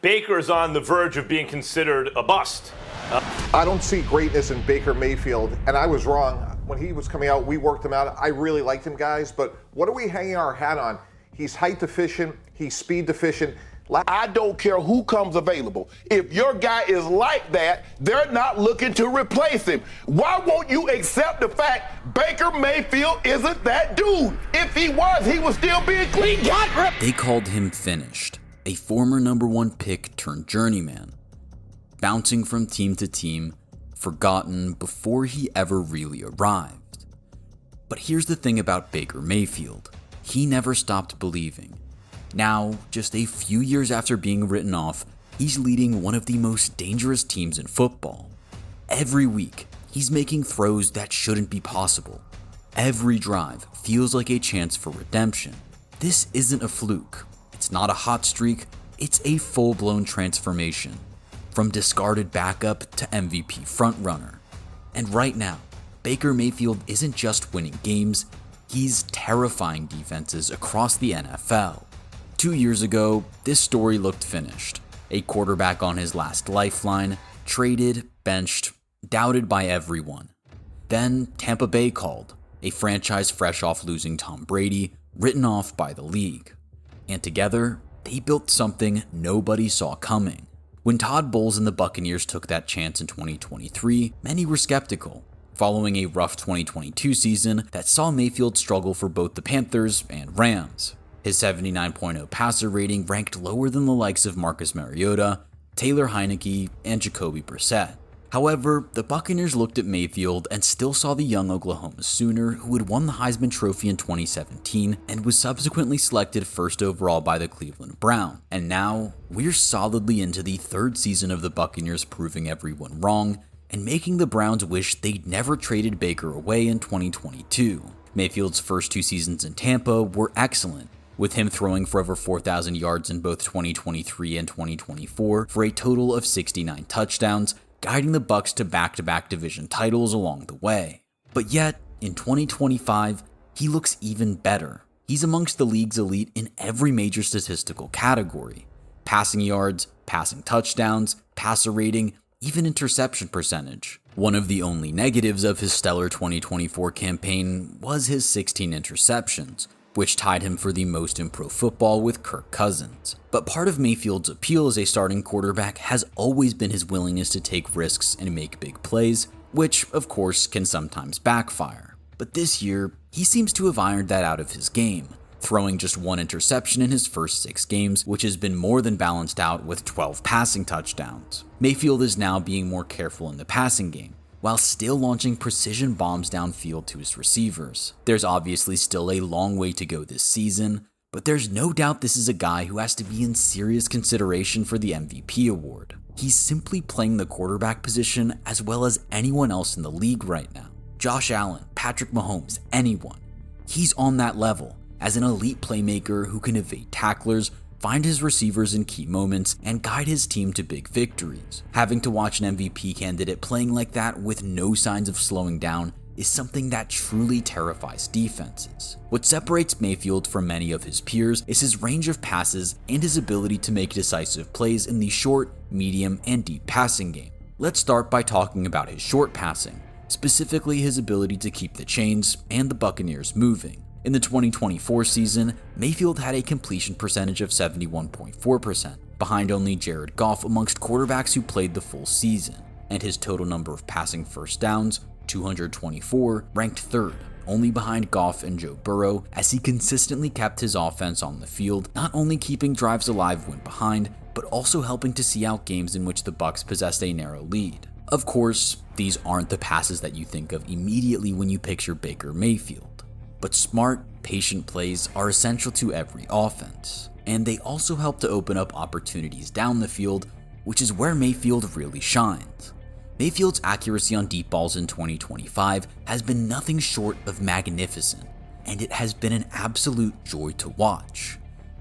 Baker is on the verge of being considered a bust. I don't see greatness in Baker Mayfield, and I was wrong. When he was coming out, we worked him out. I really liked him, guys, but what are we hanging our hat on? He's height deficient, he's speed deficient. I don't care who comes available. If your guy is like that, they're not looking to replace him. Why won't you accept the fact Baker Mayfield isn't that dude? If he was, he would still be a clean cut. They called him finished, a former #1 pick turned journeyman, bouncing from team to team, forgotten before he ever really arrived. But here's the thing about Baker Mayfield. He never stopped believing. Now, just a few years after being written off, he's leading one of the most dangerous teams in football. Every week, he's making throws that shouldn't be possible. Every drive feels like a chance for redemption. This isn't a fluke. It's not a hot streak. It's a full-blown transformation. From discarded backup to MVP frontrunner. And right now, Baker Mayfield isn't just winning games, he's terrifying defenses across the NFL. 2 years ago, this story looked finished. A quarterback on his last lifeline, traded, benched, doubted by everyone. Then Tampa Bay called, a franchise fresh off losing Tom Brady, written off by the league. And together, they built something nobody saw coming. When Todd Bowles and the Buccaneers took that chance in 2023, many were skeptical, following a rough 2022 season that saw Mayfield struggle for both the Panthers and Rams. His 79.0 passer rating ranked lower than the likes of Marcus Mariota, Taylor Heineke, and Jacoby Brissett. However, the Buccaneers looked at Mayfield and still saw the young Oklahoma Sooner who had won the Heisman Trophy in 2017 and was subsequently selected first overall by the Cleveland Browns. And now, we're solidly into the third season of the Buccaneers proving everyone wrong and making the Browns wish they'd never traded Baker away in 2022. Mayfield's first 2 seasons in Tampa were excellent, with him throwing for over 4,000 yards in both 2023 and 2024 for a total of 69 touchdowns, guiding the Bucs to back-to-back division titles along the way. But yet, in 2025, he looks even better. He's amongst the league's elite in every major statistical category. Passing yards, passing touchdowns, passer rating, even interception percentage. One of the only negatives of his stellar 2024 campaign was his 16 interceptions, which tied him for the most in pro football with Kirk Cousins. But part of Mayfield's appeal as a starting quarterback has always been his willingness to take risks and make big plays, which of course can sometimes backfire. But this year, he seems to have ironed that out of his game, throwing just 1 interception in his first 6 games, which has been more than balanced out with 12 passing touchdowns. Mayfield is now being more careful in the passing game, while still launching precision bombs downfield to his receivers. There's obviously still a long way to go this season, but there's no doubt this is a guy who has to be in serious consideration for the MVP award. He's simply playing the quarterback position as well as anyone else in the league right now. Josh Allen, Patrick Mahomes, anyone. He's on that level as an elite playmaker who can evade tacklers, find his receivers in key moments, and guide his team to big victories. Having to watch an MVP candidate playing like that with no signs of slowing down is something that truly terrifies defenses. What separates Mayfield from many of his peers is his range of passes and his ability to make decisive plays in the short, medium, and deep passing game. Let's start by talking about his short passing, specifically his ability to keep the chains and the Buccaneers moving. In the 2024 season, Mayfield had a completion percentage of 71.4%, behind only Jared Goff amongst quarterbacks who played the full season, and his total number of passing first downs, 224, ranked 3rd, only behind Goff and Joe Burrow, as he consistently kept his offense on the field, not only keeping drives alive when behind, but also helping to see out games in which the Bucs possessed a narrow lead. Of course, these aren't the passes that you think of immediately when you picture Baker Mayfield. But smart, patient plays are essential to every offense, and they also help to open up opportunities down the field, which is where Mayfield really shines. Mayfield's accuracy on deep balls in 2025 has been nothing short of magnificent, and it has been an absolute joy to watch.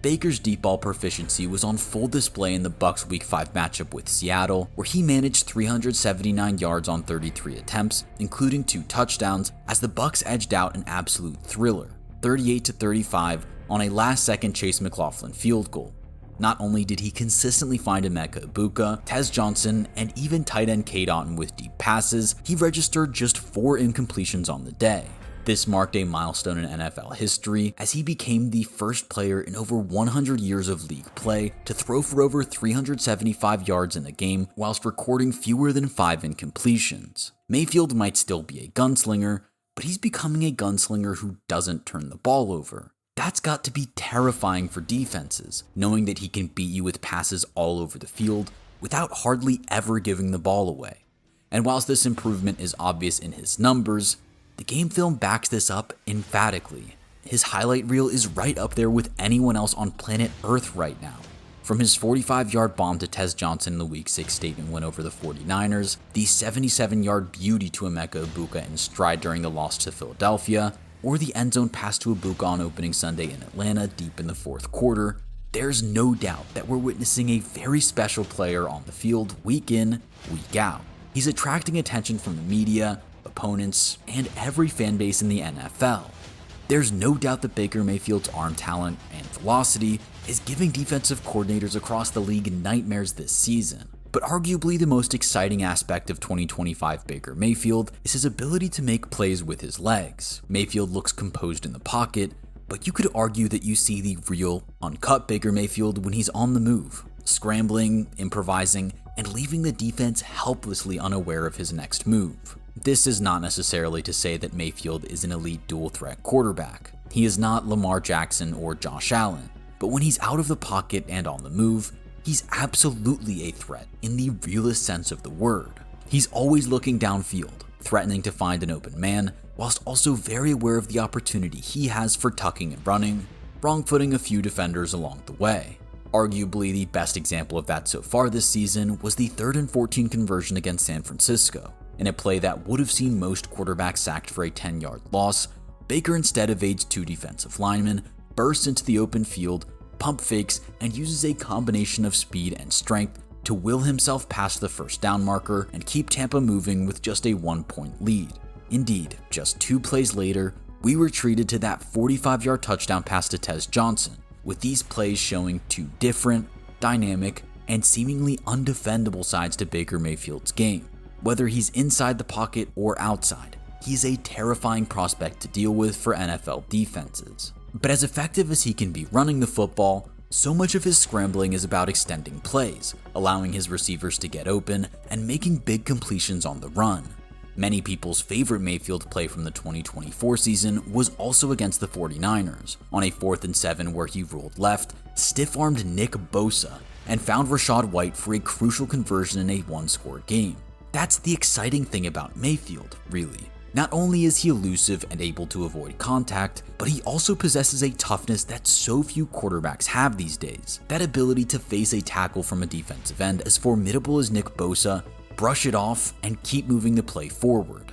Baker's deep ball proficiency was on full display in the Bucs Week 5 matchup with Seattle, where he managed 379 yards on 33 attempts, including 2 touchdowns, as the Bucs edged out an absolute thriller, 38-35, on a last-second Chase McLaughlin field goal. Not only did he consistently find Emeka Egbuka, Tez Johnson, and even tight end Cade Otton with deep passes, he registered just 4 incompletions on the day. This marked a milestone in NFL history as he became the first player in over 100 years of league play to throw for over 375 yards in a game whilst recording fewer than 5 incompletions. Mayfield might still be a gunslinger, but he's becoming a gunslinger who doesn't turn the ball over. That's got to be terrifying for defenses, knowing that he can beat you with passes all over the field without hardly ever giving the ball away. And whilst this improvement is obvious in his numbers, the game film backs this up emphatically. His highlight reel is right up there with anyone else on planet Earth right now. From his 45-yard bomb to Tez Johnson in the Week 6 statement win over the 49ers, the 77-yard beauty to Emeka Egbuka in stride during the loss to Philadelphia, or the end zone pass to Egbuka on opening Sunday in Atlanta deep in the fourth quarter, there's no doubt that we're witnessing a very special player on the field week in, week out. He's attracting attention from the media, opponents, and every fan base in the NFL. There's no doubt that Baker Mayfield's arm talent and velocity is giving defensive coordinators across the league nightmares this season. But arguably the most exciting aspect of 2025 Baker Mayfield is his ability to make plays with his legs. Mayfield looks composed in the pocket, but you could argue that you see the real, uncut Baker Mayfield when he's on the move, scrambling, improvising, and leaving the defense helplessly unaware of his next move. This is not necessarily to say that Mayfield is an elite dual-threat quarterback. He is not Lamar Jackson or Josh Allen, but when he's out of the pocket and on the move, he's absolutely a threat in the realest sense of the word. He's always looking downfield, threatening to find an open man, whilst also very aware of the opportunity he has for tucking and running, wrong-footing a few defenders along the way. Arguably the best example of that so far this season was the 3rd and 14 conversion against San Francisco. In a play that would have seen most quarterbacks sacked for a 10-yard loss, Baker instead evades 2 defensive linemen, bursts into the open field, pump fakes, and uses a combination of speed and strength to will himself past the first down marker and keep Tampa moving with just a 1-point lead. Indeed, just 2 plays later, we were treated to that 45-yard touchdown pass to Tez Johnson, with these plays showing 2 different, dynamic, and seemingly undefendable sides to Baker Mayfield's game. Whether he's inside the pocket or outside, he's a terrifying prospect to deal with for NFL defenses. But as effective as he can be running the football, so much of his scrambling is about extending plays, allowing his receivers to get open, and making big completions on the run. Many people's favorite Mayfield play from the 2024 season was also against the 49ers, on a 4th and 7 where he rolled left, stiff-armed Nick Bosa, and found Rachaad White for a crucial conversion in a 1-score game. That's the exciting thing about Mayfield, really. Not only is he elusive and able to avoid contact, but he also possesses a toughness that so few quarterbacks have these days. That ability to face a tackle from a defensive end as formidable as Nick Bosa, brush it off, and keep moving the play forward.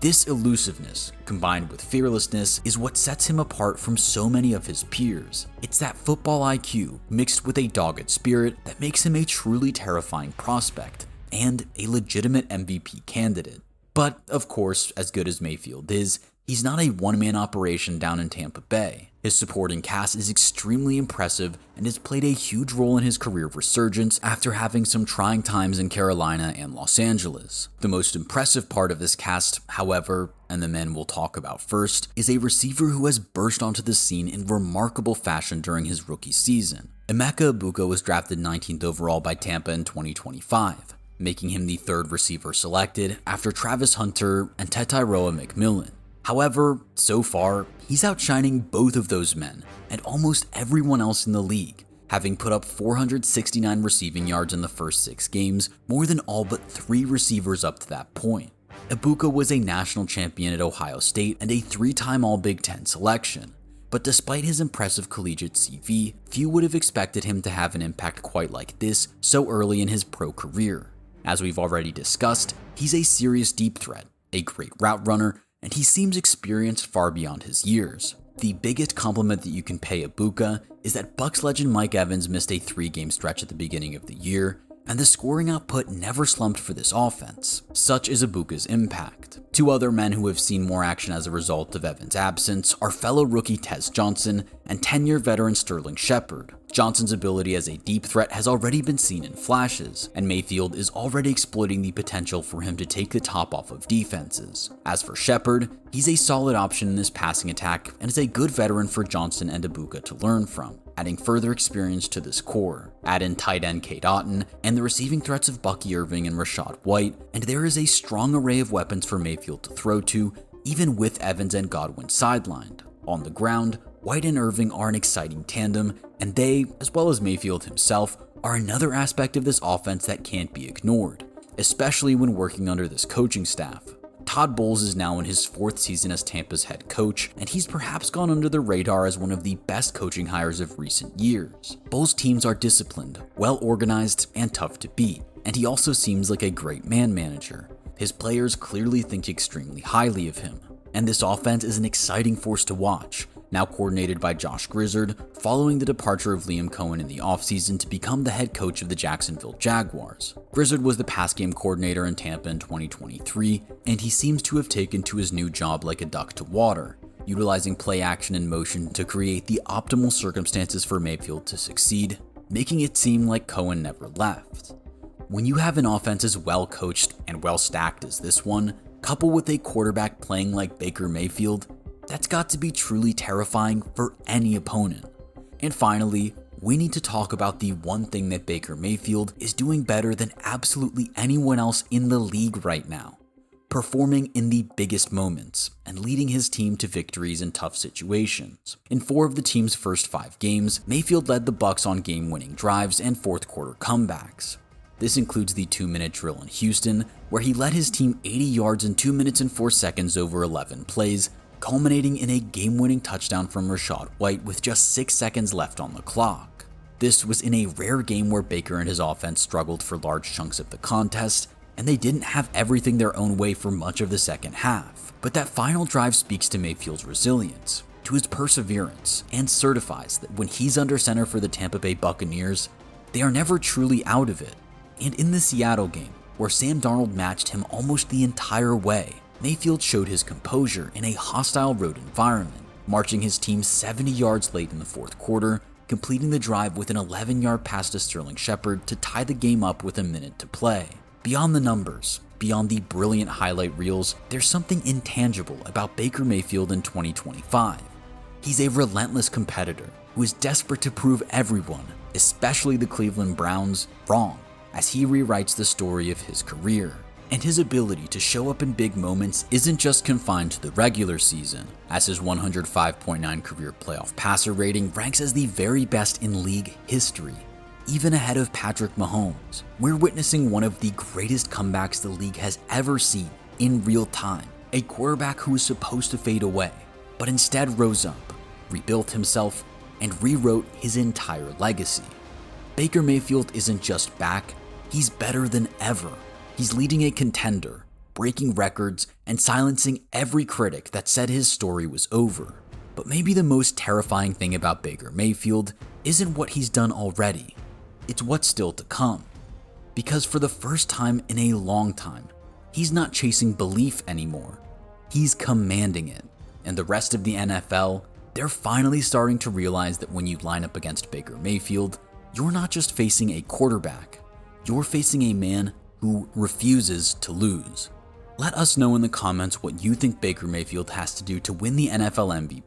This elusiveness, combined with fearlessness, is what sets him apart from so many of his peers. It's that football IQ mixed with a dogged spirit that makes him a truly terrifying prospect and a legitimate MVP candidate. But, of course, as good as Mayfield is, he's not a one-man operation down in Tampa Bay. His supporting cast is extremely impressive and has played a huge role in his career resurgence after having some trying times in Carolina and Los Angeles. The most impressive part of this cast, however, and the men we'll talk about first, is a receiver who has burst onto the scene in remarkable fashion during his rookie season. Emeka Egbuka was drafted 19th overall by Tampa in 2025. Making him the 3rd receiver selected after Travis Hunter and Tetairoa McMillan. However, so far, he's outshining both of those men and almost everyone else in the league, having put up 469 receiving yards in the first 6 games, more than all but 3 receivers up to that point. Egbuka was a national champion at Ohio State and a 3-time All-Big Ten selection. But despite his impressive collegiate CV, few would have expected him to have an impact quite like this so early in his pro career. As we've already discussed, he's a serious deep threat, a great route runner, and he seems experienced far beyond his years. The biggest compliment that you can pay Egbuka is that Bucs legend Mike Evans missed a 3-game stretch at the beginning of the year, and the scoring output never slumped for this offense. Such is Ibuka's impact. Two other men who have seen more action as a result of Evans' absence are fellow rookie Tez Johnson and 10-year veteran Sterling Shepard. Johnson's ability as a deep threat has already been seen in flashes, and Mayfield is already exploiting the potential for him to take the top off of defenses. As for Shepard, he's a solid option in this passing attack and is a good veteran for Johnson and Ibuka to learn from, adding further experience to this core. Add in tight end Cade Otton and the receiving threats of Bucky Irving and Rashad White, and there is a strong array of weapons for Mayfield to throw to, even with Evans and Godwin sidelined. On the ground, White and Irving are an exciting tandem, and they, as well as Mayfield himself, are another aspect of this offense that can't be ignored, especially when working under this coaching staff. Todd Bowles is now in his 4th season as Tampa's head coach, and he's perhaps gone under the radar as one of the best coaching hires of recent years. Bowles' teams are disciplined, well organized, and tough to beat, and he also seems like a great man manager. His players clearly think extremely highly of him, and this offense is an exciting force to watch, now coordinated by Josh Grizzard, following the departure of Liam Cohen in the offseason to become the head coach of the Jacksonville Jaguars. Grizzard was the pass game coordinator in Tampa in 2023, and he seems to have taken to his new job like a duck to water, utilizing play action and motion to create the optimal circumstances for Mayfield to succeed, making it seem like Cohen never left. When you have an offense as well coached and well stacked as this one, coupled with a quarterback playing like Baker Mayfield, that's got to be truly terrifying for any opponent. And finally, we need to talk about the one thing that Baker Mayfield is doing better than absolutely anyone else in the league right now: performing in the biggest moments and leading his team to victories in tough situations. In 4 of the team's first 5 games, Mayfield led the Bucs on game-winning drives and fourth quarter comebacks. This includes the 2-minute drill in Houston, where he led his team 80 yards in 2 minutes and 4 seconds over 11 plays, culminating in a game-winning touchdown from Rashad White with just 6 seconds left on the clock. This was in a rare game where Baker and his offense struggled for large chunks of the contest, and they didn't have everything their own way for much of the second half. But that final drive speaks to Mayfield's resilience, to his perseverance, and certifies that when he's under center for the Tampa Bay Buccaneers, they are never truly out of it. And in the Seattle game, where Sam Darnold matched him almost the entire way, Mayfield showed his composure in a hostile road environment, marching his team 70 yards late in the fourth quarter, completing the drive with an 11-yard pass to Sterling Shepard to tie the game up with a minute to play. Beyond the numbers, beyond the brilliant highlight reels, there's something intangible about Baker Mayfield in 2025. He's a relentless competitor who is desperate to prove everyone, especially the Cleveland Browns, wrong, as he rewrites the story of his career. And his ability to show up in big moments isn't just confined to the regular season, as his 105.9 career playoff passer rating ranks as the very best in league history, even ahead of Patrick Mahomes. We're witnessing one of the greatest comebacks the league has ever seen in real time, a quarterback who was supposed to fade away, but instead rose up, rebuilt himself, and rewrote his entire legacy. Baker Mayfield isn't just back, he's better than ever. He's leading a contender, breaking records, and silencing every critic that said his story was over. But maybe the most terrifying thing about Baker Mayfield isn't what he's done already, it's what's still to come. Because for the first time in a long time, he's not chasing belief anymore, he's commanding it. And the rest of the NFL, they're finally starting to realize that when you line up against Baker Mayfield, you're not just facing a quarterback, you're facing a man who refuses to lose. Let us know in the comments what you think Baker Mayfield has to do to win the NFL MVP